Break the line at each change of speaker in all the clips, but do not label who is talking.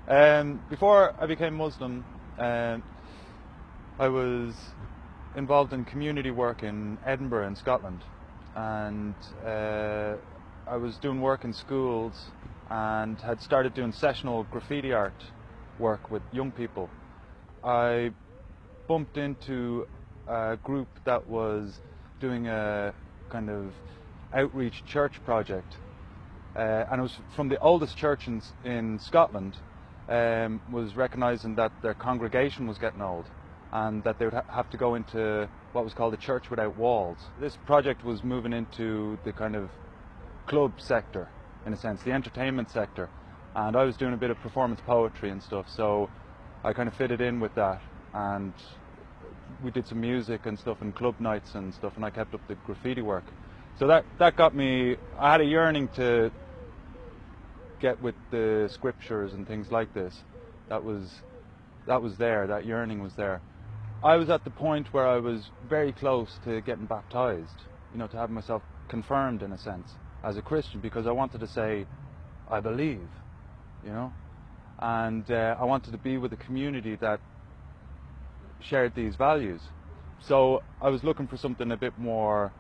Before I became Muslim, I was involved in community work in Edinburgh in Scotland, and I was doing work in schools and had started doing sessional graffiti art work with young people. I bumped into a group that was doing a kind of outreach church project, and it was from the oldest church in Scotland. Was recognising that their congregation was getting old and that they would have to go into what was called a church without walls. This project was moving into the kind of club sector, in a sense, the entertainment sector, and I was doing a bit of performance poetry and stuff, so I kind of fitted in with that, and we did some music and stuff and club nights and stuff, and I kept up the graffiti work. So that got me, I had a yearning to get with the scriptures and things like this. That was there, that yearning was there. I was at the point where I was very close to getting baptized, you know, to have myself confirmed in a sense as a Christian, because I wanted to say, I believe, you know, and I wanted to be with a community that shared these values. So I was looking for something a bit more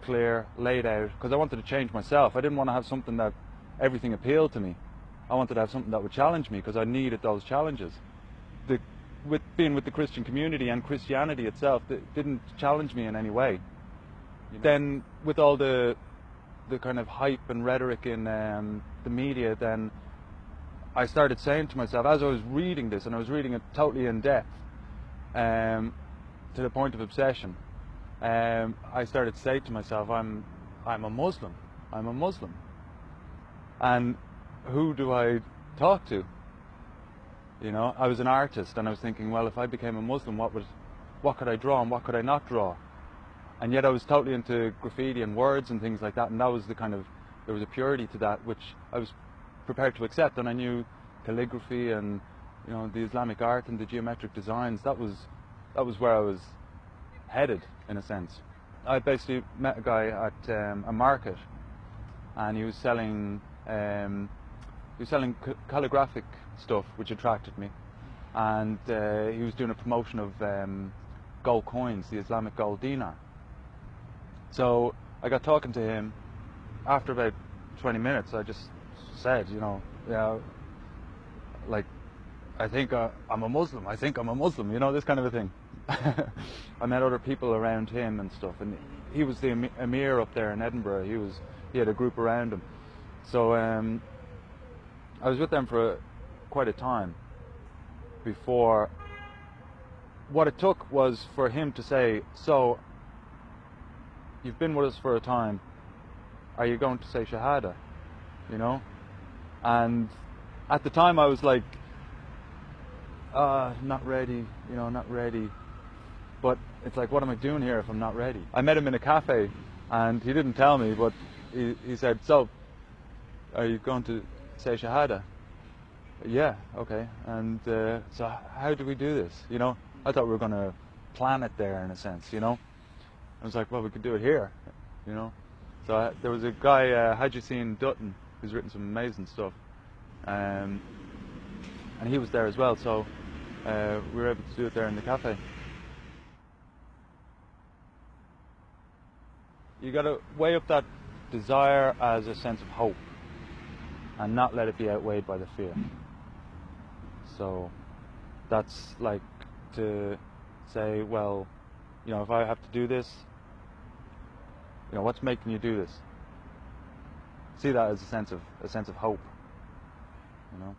clear, laid out, because I wanted to change myself. I didn't want to have something that everything appealed to me. I wanted to have something that would challenge me, because I needed those challenges. With being with the Christian community and Christianity itself, it didn't challenge me in any way. Then with all the kind of hype and rhetoric in the media, then I started saying to myself, as I was reading this, and I was reading it totally in depth, to the point of obsession, I started to say to myself, I'm a Muslim. I'm a Muslim. And who do I talk to? You know, I was an artist, and I was thinking, well, if I became a Muslim, what could I draw and what could I not draw? And yet I was totally into graffiti and words and things like that, and that was the kind of, there was a purity to that which I was prepared to accept, and I knew calligraphy and, you know, the Islamic art and the geometric designs, that was where I was headed, in a sense. I basically met a guy at a market, and he was selling calligraphic stuff, which attracted me, and he was doing a promotion of gold coins, the Islamic gold dinar. So I got talking to him. After about 20 minutes, I just said, you know, yeah, like, I think I'm a Muslim. I think I'm a Muslim, you know, this kind of a thing. I met other people around him and stuff, and he was the emir up there in Edinburgh. He had a group around him. So I was with them for quite a time before. What it took was for him to say, so you've been with us for a time, are you going to say Shahada? You know? And at the time I was like, not ready, you know, not ready. But it's like, what am I doing here if I'm not ready? I met him in a cafe, and he didn't tell me, but he said, so, are you going to say Shahada? Yeah, okay. And so how do we do this? You know, I thought we were going to plan it there in a sense, you know. I was like, well, we could do it here, you know. So there was a guy, Hajjuseen Dutton, who's written some amazing stuff, and he was there as well, so we were able to do it there in the cafe. You got to weigh up that desire as a sense of hope and not let it be outweighed by the fear. So that's like to say, well, you know, if I have to do this, you know, what's making you do this? See that as a sense of hope, you know.